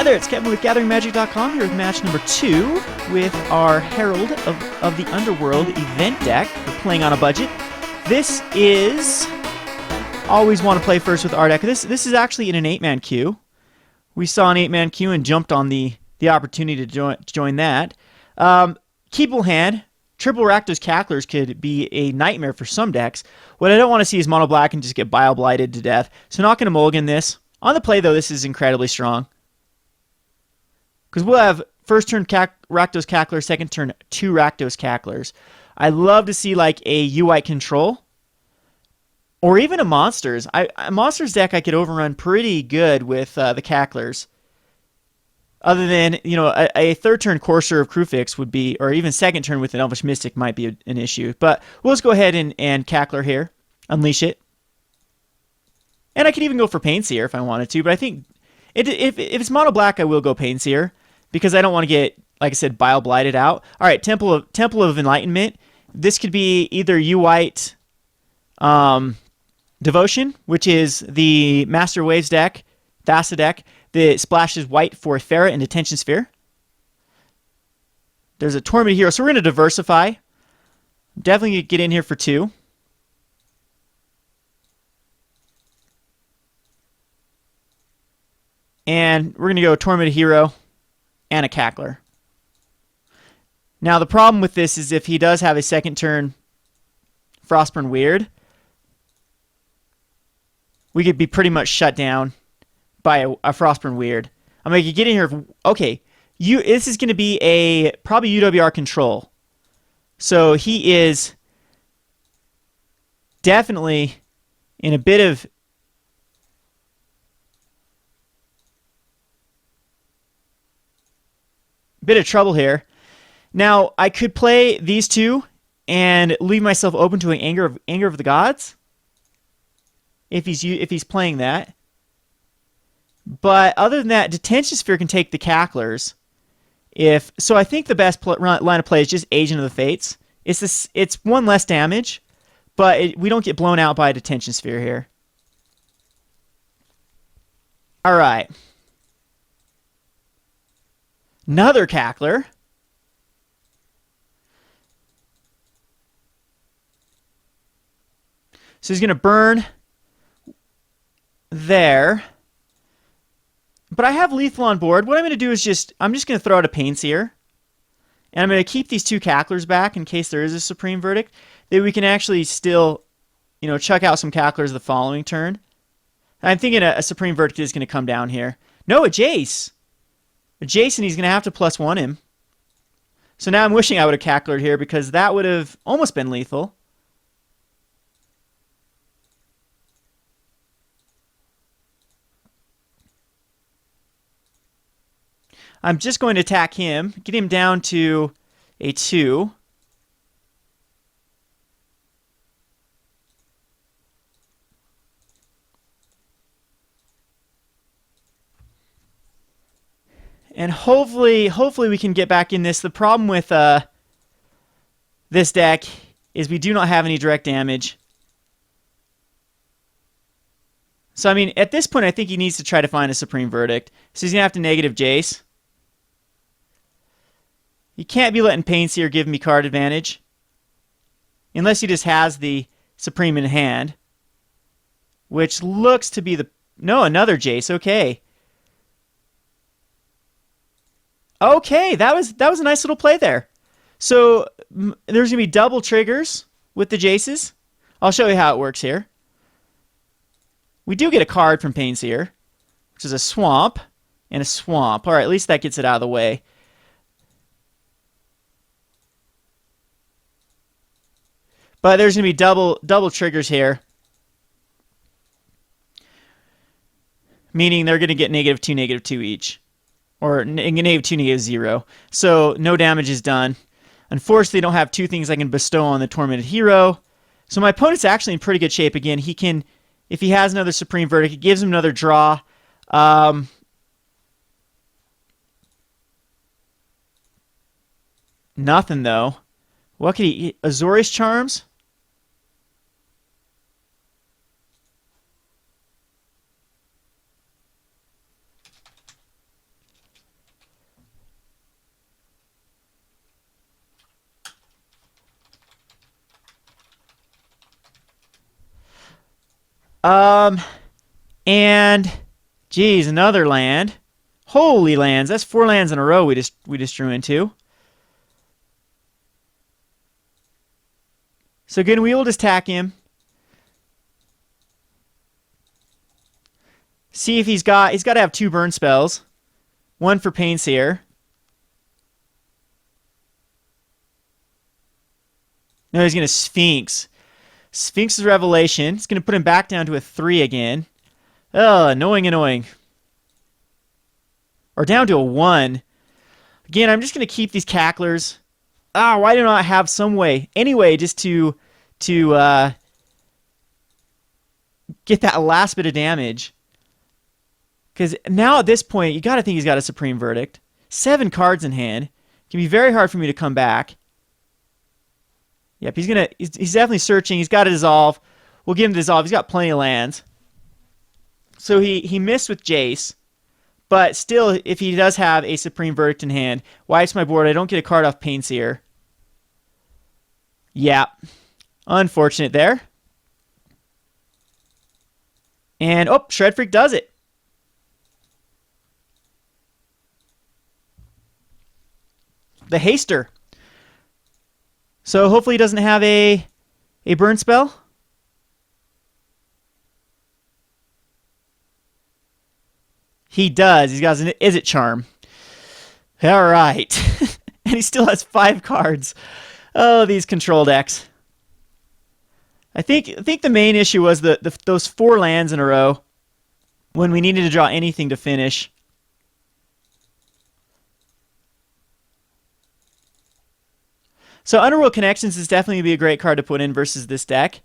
Hi there, it's Kevin with GatheringMagic.com here with match number 2 with our Herald of the Underworld event deck. We're playing on a budget. This is... Always want to play first with our deck. This is actually in an 8-man queue. We saw an 8-man queue and jumped on the opportunity to join that. Keepable hand. Triple Rakdos Cacklers could be a nightmare for some decks. What I don't want to see is mono black and just get Bile Blighted to death. So not going to mulligan this. On the play, though, this is incredibly strong. Because we'll have first turn Rakdos Cackler, second turn 2 Rakdos Cacklers. I love to see like a UI control. Or even a monsters. A monsters deck I could overrun pretty good with the Cacklers. Other than, you know, a third turn Courser of Crewfix would be, or even second turn with an Elvish Mystic might be an issue. But we'll just go ahead and Cackler here. Unleash it. And I could even go for Pain Seer if I wanted to. But I think if it's mono black, I will go Pain Seer. Because I don't want to get, like I said, Bile Blighted out. Alright, Temple of Enlightenment. This could be either U-White... Devotion, which is the Master Waves deck, Thassa deck, that splashes white for Pharika and Detention Sphere. There's a Tormented Hero, so we're going to diversify. Definitely get in here for 2. And we're going to go Tormented Hero and a Cackler. Now the problem with this is if he does have a second turn Frostburn Weird, we could be pretty much shut down by a Frostburn Weird. I'm going to get in here. Okay, this is going to be a probably UWR control. So he is definitely in a bit of trouble here. Now I could play these two and leave myself open to an Anger of the Gods. If he's playing that. But other than that, Detention Sphere can take the Cacklers. So I think the best line of play is just Agent of the Fates. It's 1 less damage, but we don't get blown out by a Detention Sphere here. Alright. Another Cackler. So he's going to burn... there. But I have lethal on board. What I'm going to do is I'm just going to throw out a Pain Seer. And I'm going to keep these 2 Cacklers back in case there is a Supreme Verdict. That we can actually still, you know, chuck out some Cacklers the following turn. I'm thinking a Supreme Verdict is going to come down here. No, a Jace. A Jace, and he's going to have to +1 him. So now I'm wishing I would have Cacklered here because that would have almost been lethal. I'm just going to attack him, get him down to a 2. And hopefully we can get back in this. The problem with this deck is we do not have any direct damage. So, I mean, at this point, I think he needs to try to find a Supreme Verdict. So he's going to have to negative Jace. You can't be letting Pain Seer give me card advantage. Unless he just has the Supreme in hand. Which looks to be the... No, another Jace. Okay. Okay, that was a nice little play there. So, there's going to be double triggers with the Jaces. I'll show you how it works here. We do get a card from Pain Seer, which is a Swamp and a Swamp. Alright, at least that gets it out of the way. But there's going to be double triggers here. Meaning they're going to get -2, -2 each. Or -2, -0. So no damage is done. Unfortunately, I don't have 2 things I can bestow on the Tormented Hero. So my opponent's actually in pretty good shape. Again, he can, if he has another Supreme Verdict, it gives him another draw. Nothing, though. What could he... Azorius Charms? And geez, another land. Holy lands! That's 4 lands in a row we just drew into. So again, we will just attack him. See if he's got to have 2 burn spells. 1 for Pain Seer. No, he's going to Sphinx. Sphinx's Revelation. It's going to put him back down to a 3 again. Oh, annoying. Or down to a 1. Again, I'm just going to keep these Cacklers. Why do I not have some way? Anyway, just to get that last bit of damage. Because now at this point, you got to think he's got a Supreme Verdict. 7 cards in hand. It can be very hard for me to come back. Yep, he's definitely searching. He's got to dissolve. We'll give him dissolve. He's got plenty of lands. So he missed with Jace. But still, if he does have a Supreme Verdict in hand, wipes my board. I don't get a card off Pain Seer. Yeah. Unfortunate there. And, Shred-Freak does it. The Haster. So hopefully he doesn't have a burn spell. He does. He's got an Izzet Charm. All right. And he still has 5 cards. Oh, these control decks. I think the main issue was those 4 lands in a row when we needed to draw anything to finish. So Underworld Connections is definitely going to be a great card to put in versus this deck.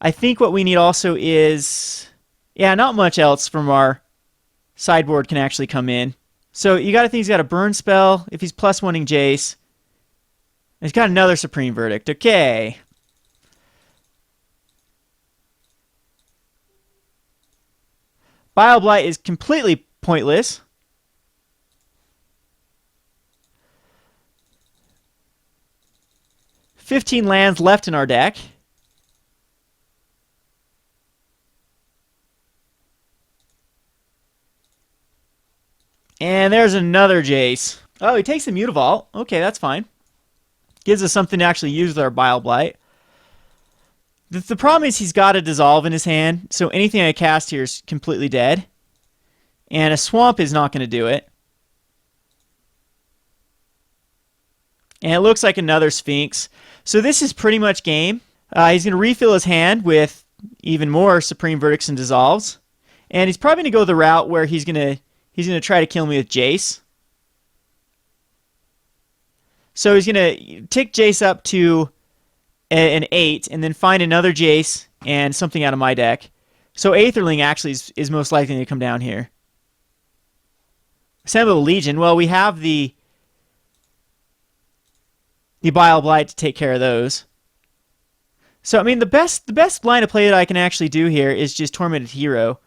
I think what we need also is, not much else from our sideboard can actually come in. So you got to think he's got a burn spell if he's +1ing Jace. He's got another Supreme Verdict. Okay. Bile Blight is completely pointless. $15 lands left in our deck. And there's another Jace. Oh, he takes the Mutavault. Okay, that's fine. Gives us something to actually use with our Bile Blight. The problem is he's got a Dissolve in his hand, so anything I cast here is completely dead. And a Swamp is not going to do it. And it looks like another Sphinx. So this is pretty much game. He's going to refill his hand with even more Supreme Verdicts and Dissolves. And he's probably going to go the route where he's going to try to kill me with Jace. So he's going to tick Jace up to an 8 and then find another Jace and something out of my deck. So Aetherling actually is most likely to come down here. Assemble the Legion. Well, we have the Bile Blight to take care of those. So, I mean, the best line of play that I can actually do here is just Tormented Hero.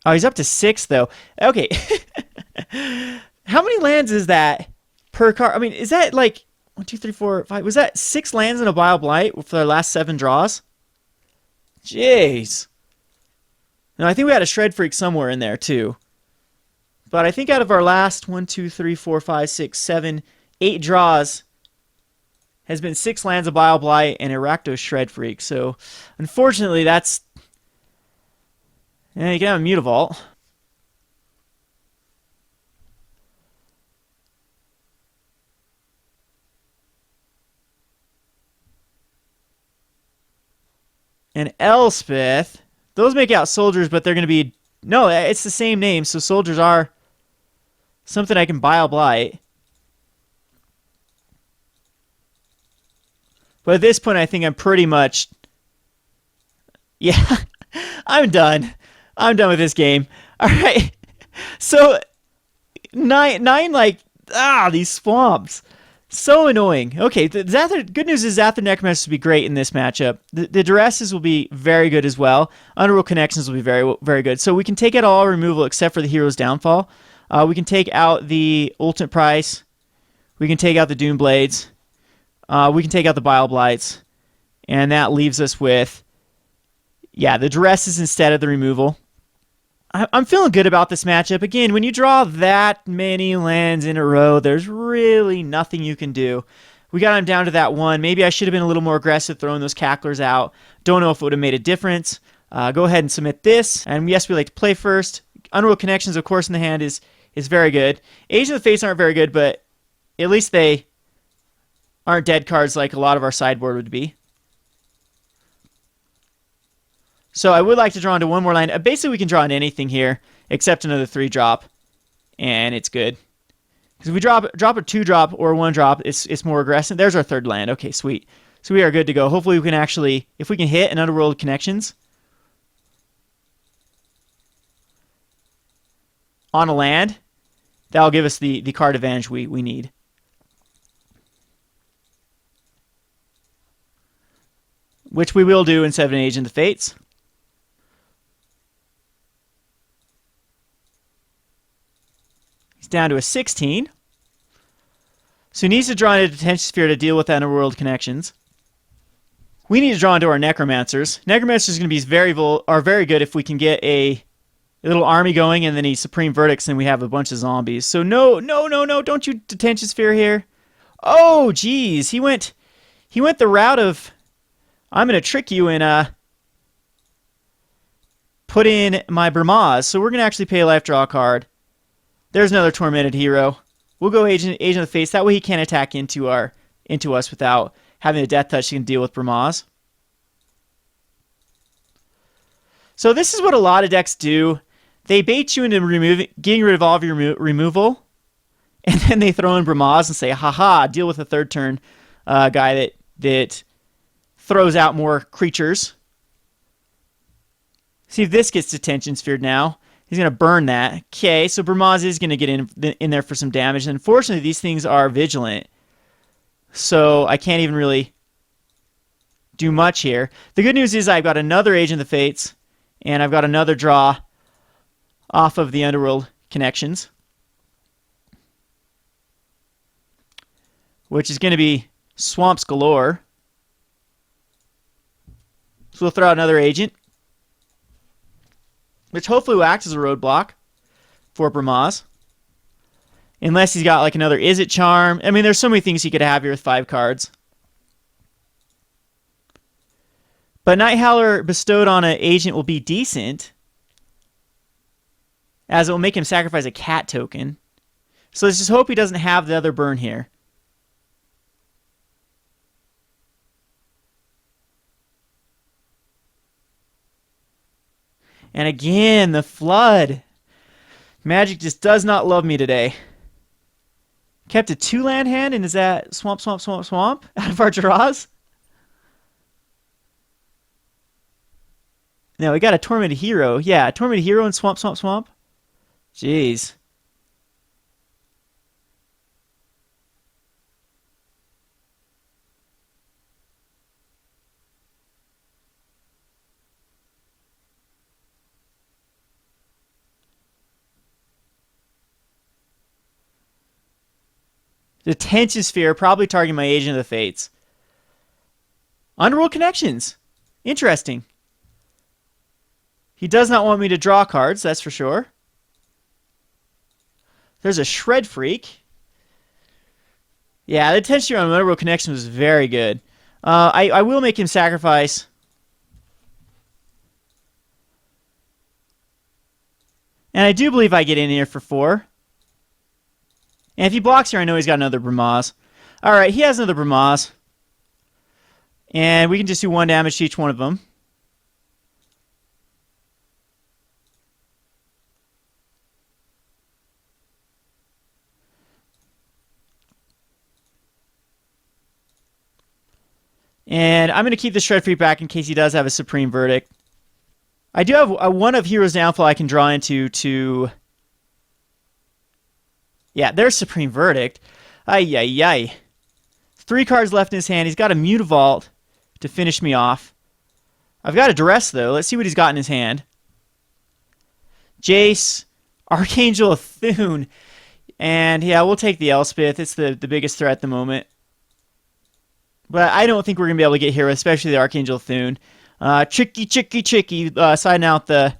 Oh, he's up to 6, though. Okay. How many lands is that per card? I mean, is that like 1, 2, 3, 4, 5? Was that 6 lands in a Bile Blight for our last 7 draws? Jeez. No, I think we had a Shred-Freak somewhere in there, too. But I think out of our last 1, 2, 3, 4, 5, 6, 7, 8 draws has been 6 lands of Bile Blight and a Rakdos Shred-Freak. So, unfortunately, that's... Yeah, you can have a Mutavault. And Elspeth. Those make out soldiers, but they're going to be... No, it's the same name, so soldiers are something I can Bile Blight. But at this point, I think I'm pretty much... Yeah, I'm done. I'm done with this game. All right. So, nine like, these swamps. So annoying. Okay, good news is Xathrid Necromancer will be great in this matchup. The Duresses will be very good as well. Underworld Connections will be very, very good. So we can take out all removal except for the Hero's Downfall. We can take out the Ultimate Price. We can take out the Doom Blades. We can take out the Bile Blights. And that leaves us with, Yeah, the Duress is instead of the removal. I'm feeling good about this matchup. Again, when you draw that many lands in a row, there's really nothing you can do. We got him down to that one. Maybe I should have been a little more aggressive throwing those Cacklers out. Don't know if it would have made a difference. Go ahead and submit this. And yes, we like to play first. Underworld Connections, of course, in the hand is very good. Agent of the Fates aren't very good, but at least they aren't dead cards like a lot of our sideboard would be. So I would like to draw into one more land. Basically, we can draw into anything here except another 3-drop, and it's good. Because if we drop a 2-drop or a 1-drop, it's more aggressive. There's our 3rd land. Okay, sweet. So we are good to go. Hopefully we can actually, if we can hit an Underworld Connections on a land, that'll give us the card advantage we need. Which we will do instead of an Agent of the Fates. He's down to a 16. So he needs to draw into Detention Sphere to deal with Underworld Connections. We need to draw into our Necromancers. Necromancers are going to be very good if we can get a little army going and then he Supreme Verdicts and we have a bunch of zombies. So no, don't you Detention Sphere here. Oh, geez. He went the route of, I'm going to trick you and put in my Burmaz. So we're going to actually pay a life draw card. There's another Tormented Hero. We'll go Agent of the Fates. That way he can't attack into us without having a Death Touch. He can deal with Burmaz. So this is what a lot of decks do. They bait you into getting rid of all of your removal, and then they throw in Burmaz and say, haha, deal with a 3rd turn guy that throws out more creatures. See if this gets Detention Sphered now. He's going to burn that. Okay, so Burmaz is going to get in there for some damage. And unfortunately, these things are vigilant. So I can't even really do much here. The good news is I've got another Agent of the Fates. And I've got another draw off of the Underworld Connections. Which is going to be Swamps galore. So we'll throw out another Agent. Which hopefully will act as a roadblock for Burmaz. Unless he's got like another Is It Charm. I mean, there's so many things he could have here with 5 cards. But Nighthowler bestowed on an Agent will be decent, as it will make him sacrifice a cat token. So let's just hope he doesn't have the other burn here. And again, the Flood. Magic just does not love me today. Kept a 2-land hand, and is that swamp out of our draws? No, we got a Tormented Hero. Yeah, Tormented Hero and swamp. Jeez. Detention Sphere, probably targeting my Agent of the Fates. Underworld Connections. Interesting. He does not want me to draw cards, that's for sure. There's a Shred-Freak. Yeah, the Detention Sphere on Underworld Connections was very good. I will make him sacrifice. And I do believe I get in here for 4. And if he blocks here, I know he's got another Burmaz. Alright, he has another Burmaz. And we can just do 1 damage to each one of them. And I'm going to keep the Shred-Freak back in case he does have a Supreme Verdict. I do have one of Hero's Downfall I can draw into to... Yeah, there's Supreme Verdict. Ay. 3 cards left in his hand. He's got a Mutavault to finish me off. I've got a Duress, though. Let's see what he's got in his hand. Jace, Archangel of Thune. And yeah, we'll take the Elspeth. It's the biggest threat at the moment. But I don't think we're going to be able to get here, especially the Archangel of Thune. Tricky. Siding out the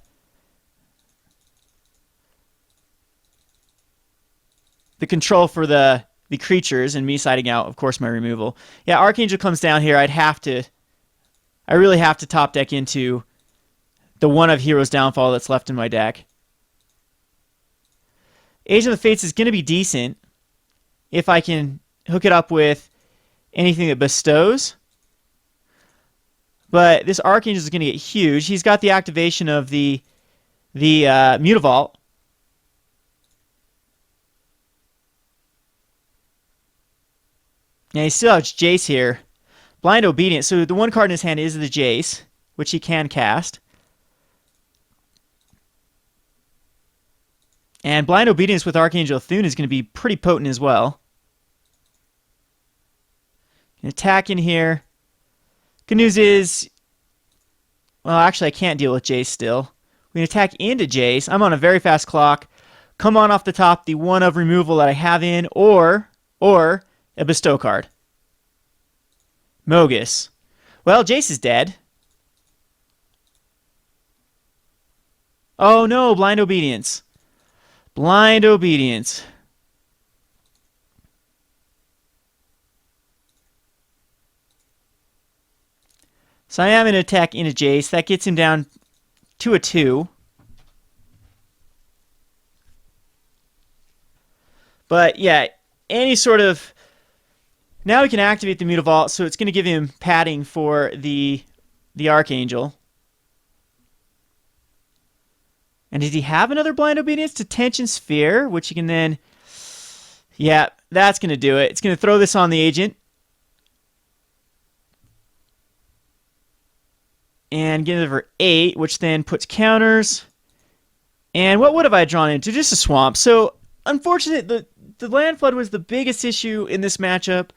control for the creatures, and me siding out, of course, my removal. Yeah, Archangel comes down here. I really have to top deck into the one of Hero's Downfall that's left in my deck. Agent of the Fates is going to be decent if I can hook it up with anything that bestows. But this Archangel is going to get huge. He's got the activation of the Mutavault. And he still has Jace here. Blind Obedience. So the one card in his hand is the Jace, which he can cast. And Blind Obedience with Archangel Thune is going to be pretty potent as well. Attack in here. Good news is, well, actually I can't deal with Jace still. We can attack into Jace. I'm on a very fast clock. Come on off the top the one of removal that I have in, or a bestow card. Mogis. Well, Jace is dead. Oh no, Blind Obedience. Blind Obedience. So I am going to attack into Jace. That gets him down to a 2. But yeah, any sort of... Now we can activate the Mutavault, so it's going to give him padding for the Archangel. And does he have another Blind Obedience to Tension Sphere, which he can then... Yeah, that's going to do it. It's going to throw this on the Agent. And get it over 8, which then puts counters. And what would have I drawn into? Just a Swamp. So, unfortunate, the land flood was the biggest issue in this matchup.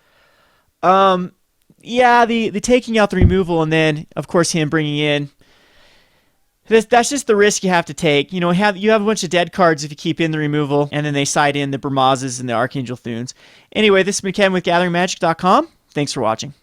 Yeah, the taking out the removal, and then, of course, him bringing in... That's just the risk you have to take. You know, you have a bunch of dead cards if you keep in the removal, and then they side in the Brahmazes and the Archangel Thunes. Anyway, this has been Kevin with GatheringMagic.com. Thanks for watching.